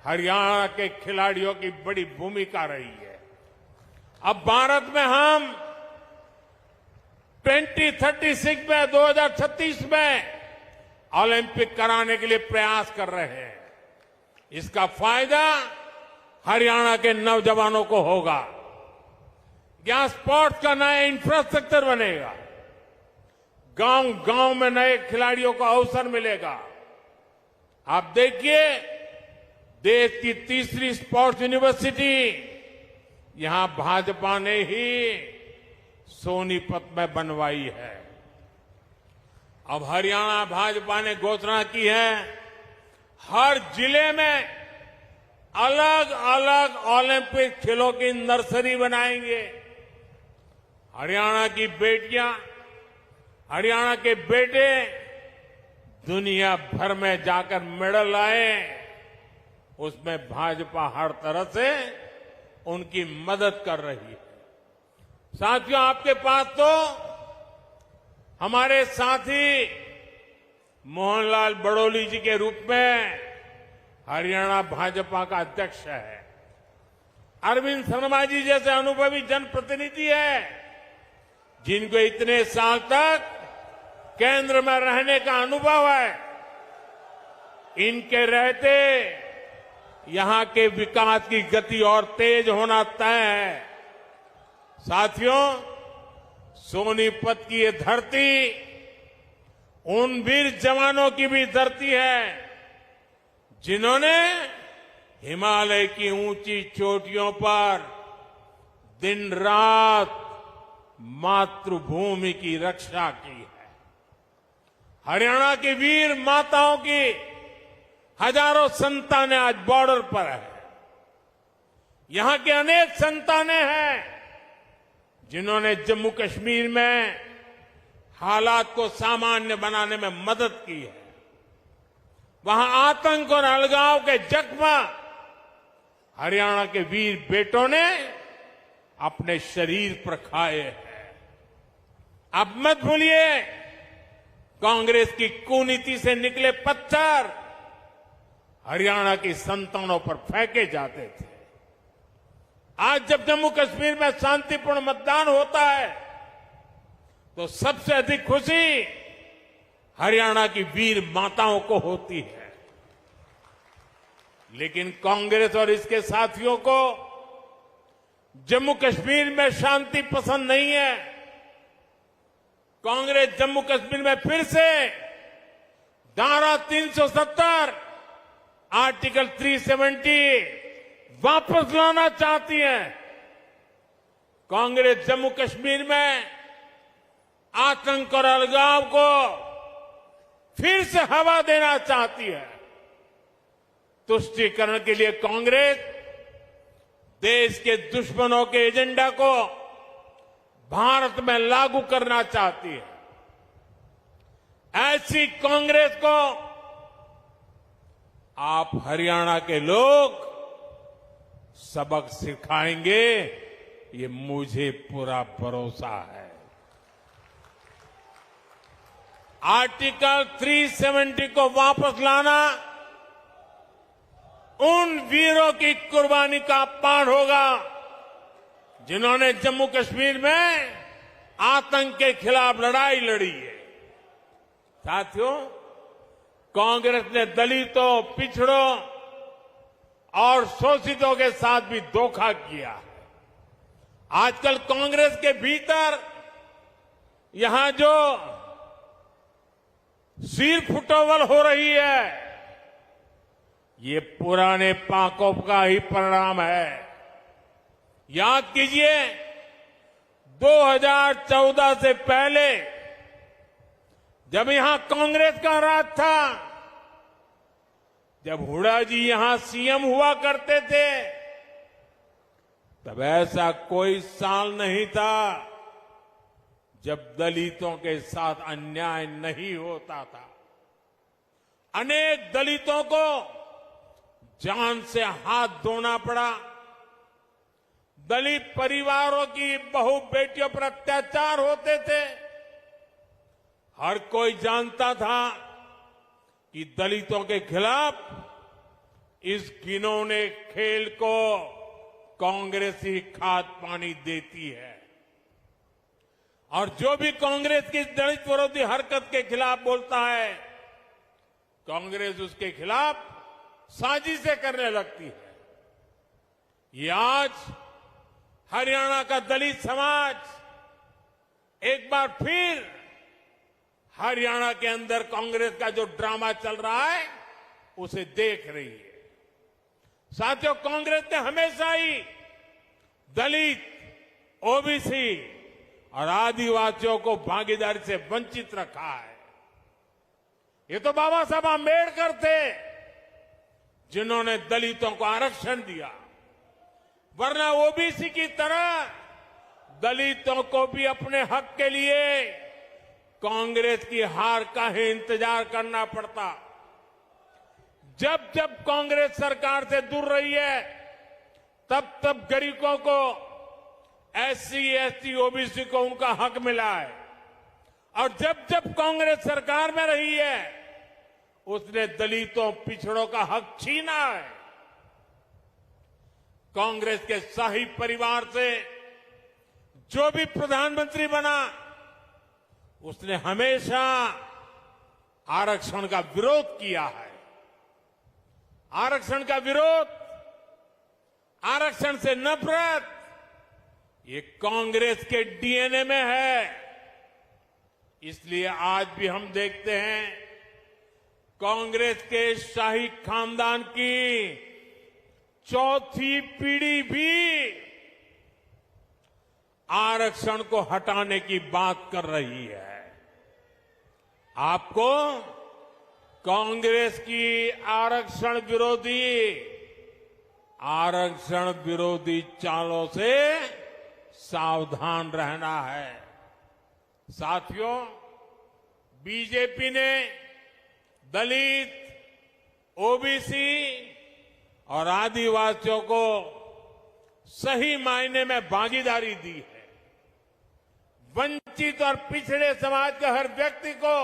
हरियाणा के खिलाड़ियों की बड़ी भूमिका रही है। अब भारत में हम 2036 में, 2036 में ओलंपिक कराने के लिए प्रयास कर रहे हैं। इसका फायदा हरियाणा के नौजवानों को होगा। यहां स्पोर्ट्स का नया इंफ्रास्ट्रक्चर बनेगा। गांव गांव में नए खिलाड़ियों को अवसर मिलेगा। आप देखिए, देश की तीसरी स्पोर्ट्स यूनिवर्सिटी यहां भाजपा ने ही सोनीपत में बनवाई है। अब हरियाणा भाजपा ने घोषणा की है, हर जिले में अलग अलग ओलंपिक खेलों की नर्सरी बनाएंगे। हरियाणा की बेटियां, हरियाणा के बेटे दुनिया भर में जाकर मेडल लाए, उसमें भाजपा हर तरह से उनकी मदद कर रही है। साथियों, आपके पास तो हमारे साथी मोहनलाल बड़ौली जी के रूप में हरियाणा भाजपा का अध्यक्ष है। अरविंद शर्मा जी जैसे अनुभवी जनप्रतिनिधि है, जिनको इतने साल तक केंद्र में रहने का अनुभव है। इनके रहते यहां के विकास की गति और तेज होना तय है। साथियों, सोनीपत की ये धरती उन वीर जवानों की भी धरती है, जिन्होंने हिमालय की ऊंची चोटियों पर दिन रात मातृभूमि की रक्षा की है। हरियाणा की वीर माताओं की हजारों संतानें आज बॉर्डर पर है। यहां के अनेक संतानें हैं जिन्होंने जम्मू कश्मीर में हालात को सामान्य बनाने में मदद की है। वहां आतंक और अलगाव के जख्म हरियाणा के वीर बेटों ने अपने शरीर पर खाए हैं। अब मत भूलिए, कांग्रेस की कुनीति से निकले पत्थर हरियाणा की संतानों पर फेंके जाते थे। आज जब जम्मू कश्मीर में शांतिपूर्ण मतदान होता है, तो सबसे अधिक खुशी हरियाणा की वीर माताओं को होती है। लेकिन कांग्रेस और इसके साथियों को जम्मू कश्मीर में शांति पसंद नहीं है। कांग्रेस जम्मू कश्मीर में फिर से धारा 370, आर्टिकल 370 वापस लाना चाहती है। कांग्रेस जम्मू कश्मीर में आतंक और अलगाव को फिर से हवा देना चाहती है। तुष्टीकरण के लिए कांग्रेस देश के दुश्मनों के एजेंडा को भारत में लागू करना चाहती है। ऐसी कांग्रेस को आप हरियाणा के लोग सबक सिखाएंगे, ये मुझे पूरा भरोसा है। आर्टिकल 370 को वापस लाना उन वीरों की कुर्बानी का अपमान होगा, जिन्होंने जम्मू कश्मीर में आतंक के खिलाफ लड़ाई लड़ी है। साथियों, कांग्रेस ने दलितों, पिछड़ों और शोषितों के साथ भी धोखा किया है। आजकल कांग्रेस के भीतर यहां जो सिर फुटोवल हो रही है, ये पुराने पाकों का ही परिणाम है। याद कीजिए, 2014 से पहले जब यहां कांग्रेस का राज था, जब हुड्डा जी यहां सीएम हुआ करते थे, तब ऐसा कोई साल नहीं था जब दलितों के साथ अन्याय नहीं होता था। अनेक दलितों को जान से हाथ धोना पड़ा। दलित परिवारों की बहु बेटियों पर अत्याचार होते थे। हर कोई जानता था कि दलितों के खिलाफ इस घिनौने खेल को कांग्रेस ही खाद पानी देती है। और जो भी कांग्रेस की दलित विरोधी हरकत के खिलाफ बोलता है, कांग्रेस उसके खिलाफ साजिशें करने लगती है। ये आज हरियाणा का दलित समाज एक बार फिर हरियाणा के अंदर कांग्रेस का जो ड्रामा चल रहा है, उसे देख रही है। साथियों, कांग्रेस ने हमेशा ही दलित, ओबीसी और आदिवासियों को भागीदारी से वंचित रखा है। ये तो बाबा साहब आंबेडकर थे जिन्होंने दलितों को आरक्षण दिया, वरना ओबीसी की तरह दलितों को भी अपने हक के लिए कांग्रेस की हार का ही इंतजार करना पड़ता। जब जब कांग्रेस सरकार से दूर रही है, तब तब गरीबों को, एससी, एसटी, ओबीसी को उनका हक मिला है। और जब जब कांग्रेस सरकार में रही है, उसने दलितों, पिछड़ों का हक छीना है। कांग्रेस के शाही परिवार से जो भी प्रधानमंत्री बना, उसने हमेशा आरक्षण का विरोध किया है। आरक्षण का विरोध, आरक्षण से नफरत, ये कांग्रेस के डीएनए में है। इसलिए आज भी हम देखते हैं कांग्रेस के शाही खानदान की चौथी पीढ़ी भी आरक्षण को हटाने की बात कर रही है। आपको कांग्रेस की आरक्षण विरोधी चालों से सावधान रहना है। साथियों, बीजेपी ने दलित, ओबीसी और आदिवासियों को सही मायने में भागीदारी दी है। वंचित और पिछड़े समाज के हर व्यक्ति को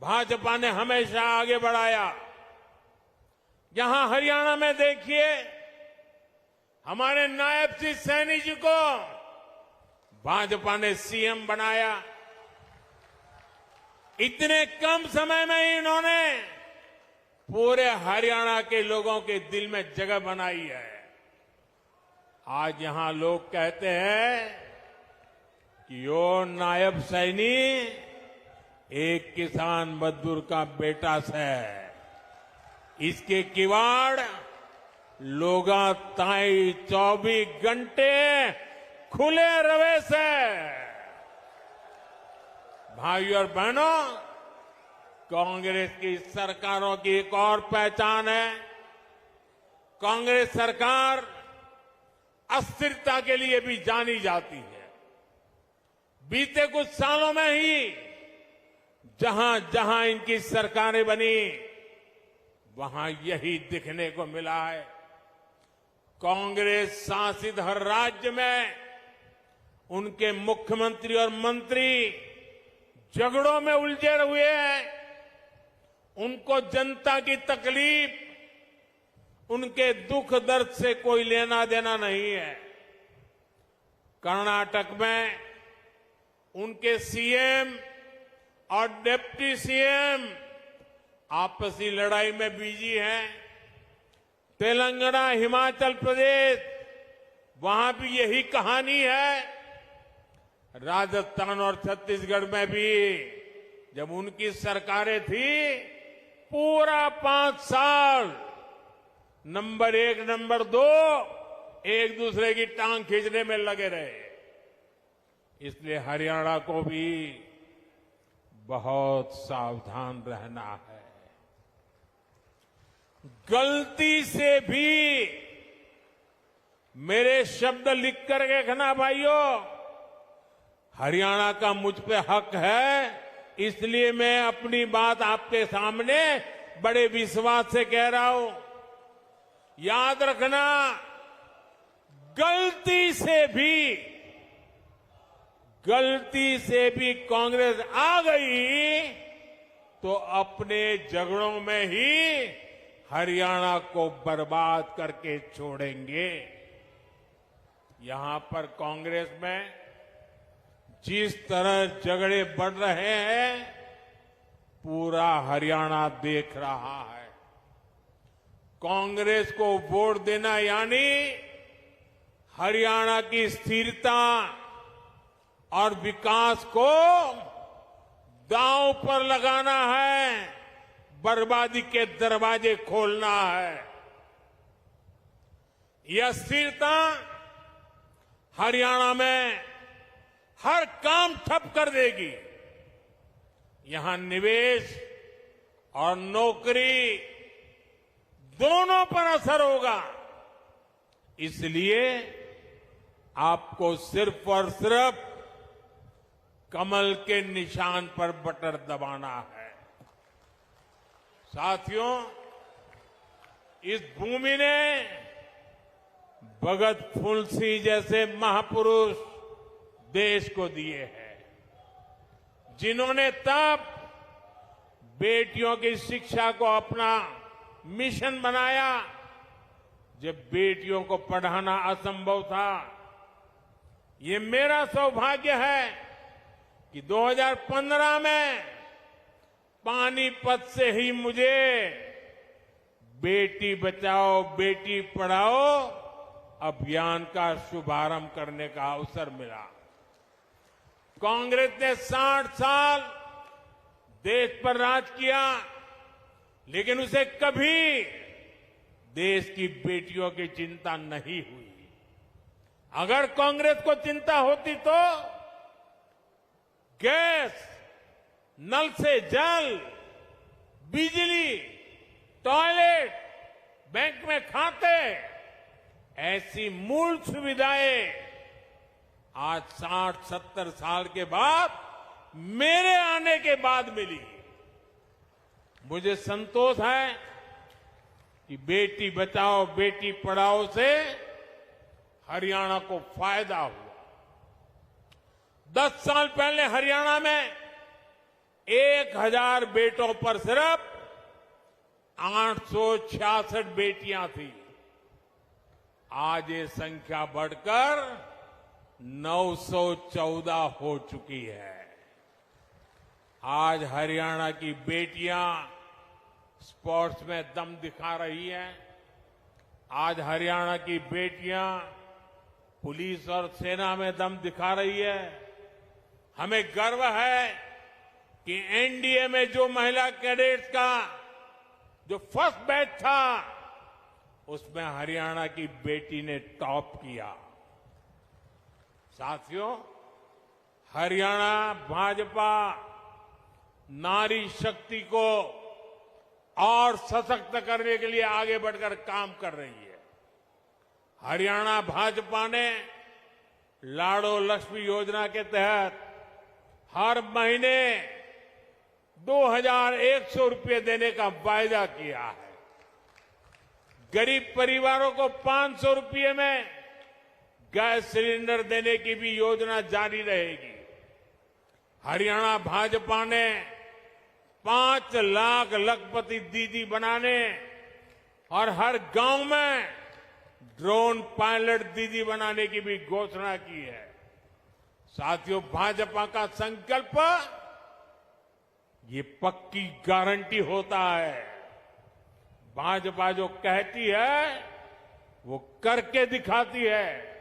भाजपा ने हमेशा आगे बढ़ाया। यहां हरियाणा में देखिए, हमारे नायब सिंह सैनी जी को भाजपा ने सीएम बनाया। इतने कम समय में ही इन्होंने पूरे हरियाणा के लोगों के दिल में जगह बनाई है। आज यहां लोग कहते हैं कि यो नायब सैनी एक किसान मजदूर का बेटा से, इसके किवाड़ लोगा ताई 24 घंटे खुले रवे से। भाइयों और बहनों, कांग्रेस की सरकारों की एक और पहचान है, कांग्रेस सरकार अस्थिरता के लिए भी जानी जाती है। बीते कुछ सालों में ही जहां जहां इनकी सरकारें बनी, वहां यही दिखने को मिला है। कांग्रेस शासित हर राज्य में उनके मुख्यमंत्री और मंत्री झगड़ों में उलझे हुए हैं। उनको जनता की तकलीफ, उनके दुख दर्द से कोई लेना देना नहीं है। कर्नाटक में उनके सीएम और डिप्टी सीएम आपसी लड़ाई में बिजी हैं। तेलंगाना, हिमाचल प्रदेश, वहां भी यही कहानी है। राजस्थान और छत्तीसगढ़ में भी जब उनकी सरकारें थी, पूरा 5 साल नंबर 1, नंबर 2 एक दूसरे की टांग खींचने में लगे रहे। इसलिए हरियाणा को भी बहुत सावधान रहना है। गलती से भी मेरे शब्द लिख कर रखना भाइयों, हरियाणा का मुझ पे हक है, इसलिए मैं अपनी बात आपके सामने बड़े विश्वास से कह रहा हूं। याद रखना, गलती से भी कांग्रेस आ गई तो अपने झगड़ों में ही हरियाणा को बर्बाद करके छोड़ेंगे। यहां पर कांग्रेस में जिस तरह झगड़े बढ़ रहे हैं, पूरा हरियाणा देख रहा है। कांग्रेस को वोट देना यानी हरियाणा की स्थिरता और विकास को दांव पर लगाना है, बर्बादी के दरवाजे खोलना है। यह स्थिरता हरियाणा में हर काम ठप कर देगी। यहां निवेश और नौकरी दोनों पर असर होगा। इसलिए आपको सिर्फ और सिर्फ कमल के निशान पर बटन दबाना है। साथियों, इस भूमि ने भगत फूल सिंह जैसे महापुरुष देश को दिए हैं, जिन्होंने तब बेटियों की शिक्षा को अपना मिशन बनाया जब बेटियों को पढ़ाना असंभव था। ये मेरा सौभाग्य है कि 2015 में पानीपत से ही मुझे बेटी बचाओ बेटी पढ़ाओ अभियान का शुभारंभ करने का अवसर मिला। कांग्रेस ने 60 साल देश पर राज किया, लेकिन उसे कभी देश की बेटियों की चिंता नहीं हुई। अगर कांग्रेस को चिंता होती तो गैस, नल से जल, बिजली, टॉयलेट, बैंक में खाते, ऐसी मूल सुविधाएं आज 60-70 साल के बाद मेरे आने के बाद मिली। मुझे संतोष है कि बेटी बचाओ बेटी पढ़ाओ से हरियाणा को फायदा हुआ। 10 साल पहले हरियाणा में 1000 बेटों पर सिर्फ 866 बेटियां थी। आज ये संख्या बढ़कर 914 हो चुकी है। आज हरियाणा की बेटियां स्पोर्ट्स में दम दिखा रही हैं। आज हरियाणा की बेटियां पुलिस और सेना में दम दिखा रही है। हमें गर्व है कि एनडीए में जो महिला कैडेट्स का जो फर्स्ट बैच था, उसमें हरियाणा की बेटी ने टॉप किया। साथियों, हरियाणा भाजपा नारी शक्ति को और सशक्त करने के लिए आगे बढ़कर काम कर रही है। हरियाणा भाजपा ने लाड़ो लक्ष्मी योजना के तहत हर महीने 2100 रुपये देने का वायदा किया है। गरीब परिवारों को 500 रुपये में गैस सिलेंडर देने की भी योजना जारी रहेगी। हरियाणा भाजपा ने 5 लाख लखपति दीदी बनाने और हर गांव में ड्रोन पायलट दीदी बनाने की भी घोषणा की है। साथियों, भाजपा का संकल्प ये पक्की गारंटी होता है। भाजपा जो कहती है वो करके दिखाती है।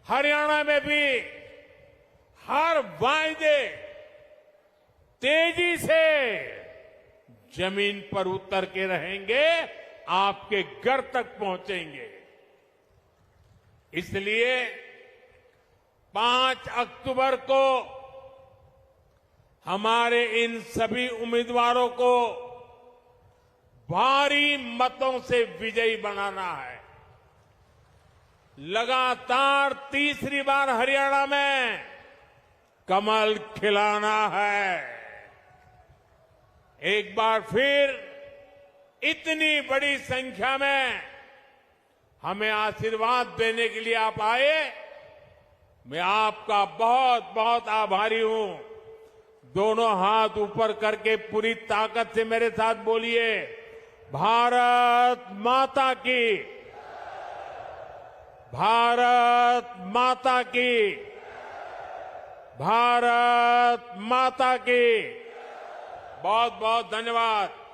हरियाणा में भी हर वायदे तेजी से जमीन पर उतर के रहेंगे, आपके घर तक पहुंचेंगे। इसलिए 5 अक्टूबर को हमारे इन सभी उम्मीदवारों को भारी मतों से विजयी बनाना है। लगातार तीसरी बार हरियाणा में कमल खिलाना है। एक बार फिर इतनी बड़ी संख्या में हमें आशीर्वाद देने के लिए आप आए, मैं आपका बहुत बहुत आभारी हूं। दोनों हाथ ऊपर करके पूरी ताकत से मेरे साथ बोलिए, भारत माता की, भारत माता की, भारत माता की। बहुत बहुत धन्यवाद।